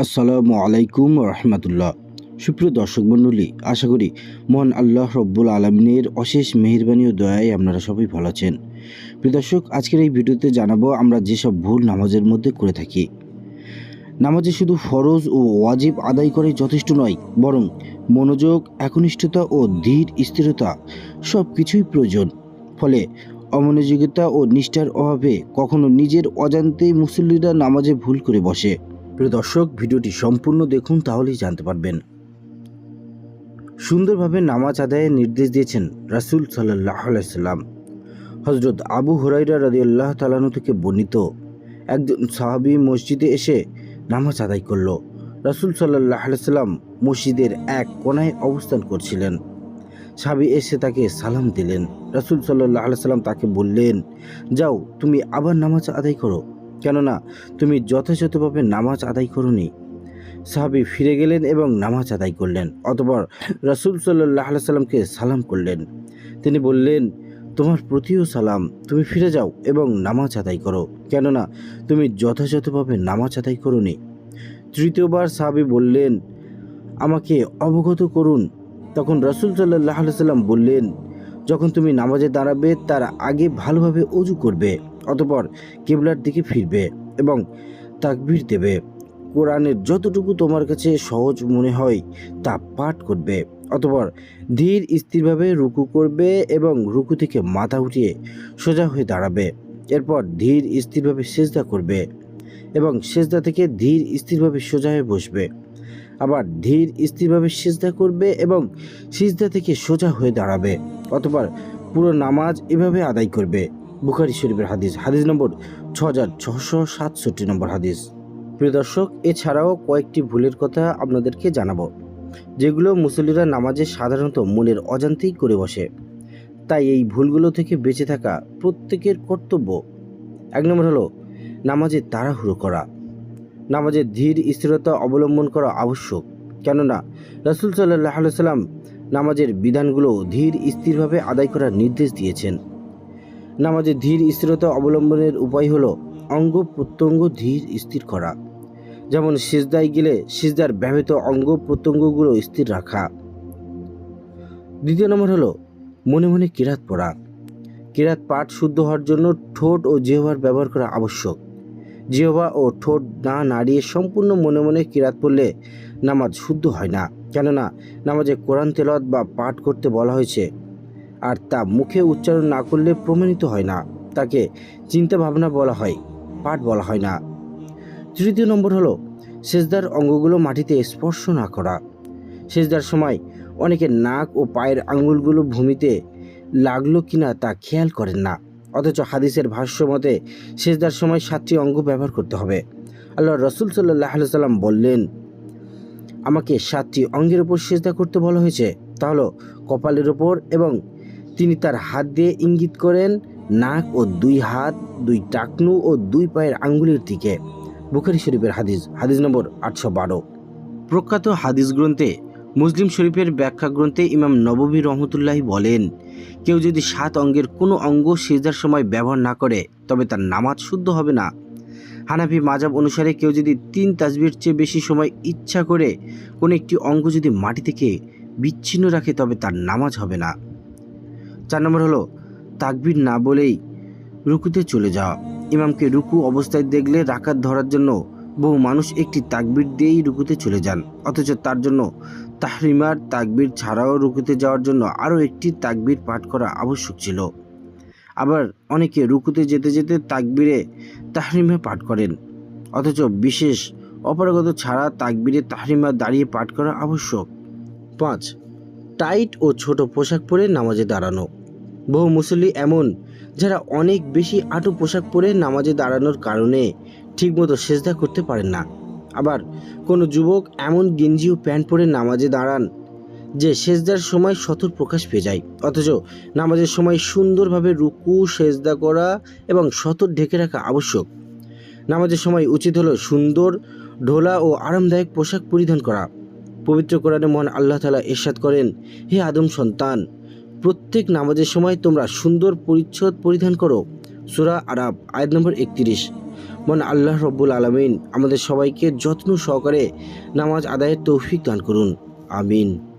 আসসালামু আলাইকুম রহমতুল্লাহ। সুপ্রিয় দর্শক মণ্ডলী, আশা করি মহান আল্লাহ রব্বুল আলমিনের অশেষ মেহেরবানি ও দয়ায় আপনারা সবাই ভালো আছেন। প্রিয় দর্শক, আজকের এই ভিডিওতে জানাবো আমরা যেসব ভুল নামাজের মধ্যে করে থাকি। নামাজে শুধু ফরজ ও ওয়াজিব আদায় করে যথেষ্ট নয়, বরং মনোযোগ, একনিষ্ঠতা ও ধীর স্থিরতা সব কিছুই প্রয়োজন। ফলে অমনোযোগিতা ও নিষ্ঠার অভাবে কখনো নিজের অজান্তেই মুসল্লিরা নামাজে ভুল করে বসে। প্রিয় দর্শক, ভিডিওটি সম্পূর্ণ দেখুন, তাহলেই জানতে পারবেন। সুন্দরভাবে নামাজ আদায়ের নির্দেশ দিয়েছেন রাসূল সাল্লাল্লাহু আলাইহি সাল্লাম। হযরত আবু হুরায়রা রাদিয়াল্লাহু তাআলা আনহু থেকে বর্ণিত, একজন সাহাবী মসজিদে এসে নামাজ আদায় করল। রাসূল সাল্লাল্লাহু আলাইহি সাল্লাম মসজিদের এক কোণায় অবস্থান করছিলেন। সাহাবী এসে তাকে সালাম দিলেন। রাসূল সাল্লাল্লাহু আলাইহি সাল্লাম তাকে বললেন, যাও, তুমি আবার নামাজ আদায় করো, কেননা তুমি যথাযথভাবে নামাজ আদায় করোনি। সাহাবী ফিরে গেলেন এবং নামাজ আদায় করলেন। অতঃপর রাসূল সাল্লাল্লাহু আলাইহি সাল্লামকে সালাম করলেন। তিনি বললেন, তোমার প্রতিও সালাম, তুমি ফিরে যাও এবং নামাজ আদায় করো, কেননা তুমি যথাযথভাবে নামাজ আদায় করোনি। তৃতীয়বার সাহাবী বললেন, আমাকে অবগত করুন। তখন রাসূল সাল্লাল্লাহু আলাইহি সাল্লাম বললেন, যখন তুমি নামাজে দাঁড়াবে তার আগে ভালোভাবে ওযু করবে, অতঃপর কিবলার দিকে ফিরবে এবং তাকবীর দেবে। কোরআনের যতটুকু তোমার কাছে সহজ মনে হয় তা পাঠ করবে। অতঃপর ধীর স্থিরভাবে রুকু করবে এবং রুকু থেকে মাথা উঠিয়ে সোজা হয়ে দাঁড়াবে। এরপর ধীর স্থিরভাবে সিজদা করবে এবং সিজদা থেকে ধীর স্থিরভাবে সোজা হয়ে বসবে। আবার ধীর স্থিরভাবে সিজদা করবে এবং সিজদা থেকে সোজা হয়ে দাঁড়াবে। অতঃপর পুরো নামাজ এভাবে আদায় করবে। বুখারী শরীফের হাদিস, হাদিস নম্বর 6667 নম্বর হাদিস। প্রিয় দর্শক, এছাড়াও কয়েকটি ভুলের কথা আপনাদেরকে জানাবো, যেগুলো মুসল্লিরা নামাজে সাধারণত মনের অজান্তেই করে বসে। তাই এই ভুলগুলো থেকে বেঁচে থাকা প্রত্যেকের কর্তব্য। 1 নম্বর হলো নামাজে তাড়াহুড়ো করা। নামাজে ধীর স্থিরতা অবলম্বন করা আবশ্যক, কেননা রাসূল সাল্লাল্লাহু আলাইহি সাল্লাম নামাজের বিধানগুলো ধীর স্থিরভাবে আদায় করার নির্দেশ দিয়েছেন। নামাজে ধীর স্থিরতা অবলম্বনের উপায় হলো অঙ্গ প্রত্যঙ্গ ধীর স্থির করা। যেমন সিজদায় গেলে সিজদার ব্যবহৃত অঙ্গ প্রত্যঙ্গগুলো স্থির রাখা। 2 নম্বর হলো মনে মনে কিরাত পড়া। কিরাত পাঠ শুদ্ধ হওয়ার জন্য ঠোঁট ও জিহ্বার ব্যবহার করা আবশ্যক। জিহ্বা ও ঠোঁট না নাড়িয়ে সম্পূর্ণ মনে মনে কিরাত পড়লে নামাজ শুদ্ধ হয় না, কেননা নামাজে কোরআন তেলাওয়াত বা পাঠ করতে বলা হয়েছে, আর তা মুখে উচ্চারণ না করলে প্রমাণিত হয় না। তাকে চিন্তা ভাবনা বলা হয়, পাঠ বলা হয় না। 3 নম্বর হলো সেজদার অঙ্গগুলো মাটিতে স্পর্শ না করা। সেজদার সময় অনেকে নাক ও পায়ের আঙ্গুলগুলো ভূমিতে লাগলো কিনা তা খেয়াল করেন না, অথচ হাদিসের ভাষ্য মতে সেজদার সময় 7টি অঙ্গ ব্যবহার করতে হবে। আল্লাহ রাসূল সাল্লাল্লাহু আলাইহি সাল্লাম বললেন, আমাকে 7টি অঙ্গের উপর সেজদা করতে বলা হয়েছে, তা হলো কপালের উপর, এবং তিনি তার হাত দিয়ে ইঙ্গিত করেন নাক ও 2 হাত, 2 টাকনু ও 2 পায়ের আঙ্গুলের দিকে। বুখারী শরীফের হাদিস, হাদিস নম্বর 812। প্রখ্যাত হাদিস গ্রন্থে মুসলিম শরীফের ব্যাখ্যা গ্রন্থে ইমাম নববী রহমতুল্লাহি বলেন, কেউ যদি 7 অঙ্গের কোনো অঙ্গ সিজদার সময় ব্যবহার না করে তবে তার নামাজ শুদ্ধ হবে না। হানাফি মাযহাব অনুসারে কেউ যদি 3 তাসবিহর চেয়ে বেশি সময় ইচ্ছা করে কোনো একটি অঙ্গ যদি মাটি থেকে বিচ্ছিন্ন রাখে তবে তার নামাজ হবে না। 4 নম্বর হলো তাকবীর না বলেই রুকুতে চলে যাওয়া। ইমামকে রুকু অবস্থায় দেখলে রাকাত ধরার জন্য বহু মানুষ একটি তাকবীর দিয়েই রুকুতে চলে যান, অথচ তার জন্য তাহরিমার তাকবীর ছাড়াও রুকুতে যাওয়ার জন্য আরও একটি তাকবীর পাঠ করা আবশ্যক ছিল। আবার অনেকে রুকুতে যেতে যেতে তাকবীরে তাহরিমা পাঠ করেন, অথচ বিশেষ অপারগতা ছাড়া তাকবীরে তাহরিমা দাঁড়িয়ে পাঠ করা আবশ্যক। 5. টাইট ও ছোট পোশাক পরে নামাজে দাঁড়ানো। বহু মুসল্লি এমন যারা অনেক বেশি আঁটু পোশাক পরে নামাজে দাঁড়ানোর কারণে ঠিকমতো সেজদা করতে পারেন না। আবার কোনো যুবক এমন গেঞ্জি ও প্যান্ট পরে নামাজে দাঁড়ান যে সেজদার সময় সতর প্রকাশ পেয়ে যায়, অথচ নামাজের সময় সুন্দরভাবে রুকু, সেজদা করা এবং সতর ঢেকে রাখা আবশ্যক। নামাজের সময় উচিত হলো সুন্দর, ঢোলা ও আরামদায়ক পোশাক পরিধান করা। পবিত্র কোরআনে মহান আল্লাহ তাআলা ইরশাদ করেন, হে আদম সন্তান, প্রত্যেক নামাজের সময় তোমরা সুন্দর পরিচ্ছদ পরিধান করো। সূরা আরাব, আয়াত নম্বর 31। মহান আল্লাহ রব্বুল আলামিন আমাদের সবাইকে যত্ন সহকারে নামাজ আদায়ের তৌফিক দান করুন। আমিন।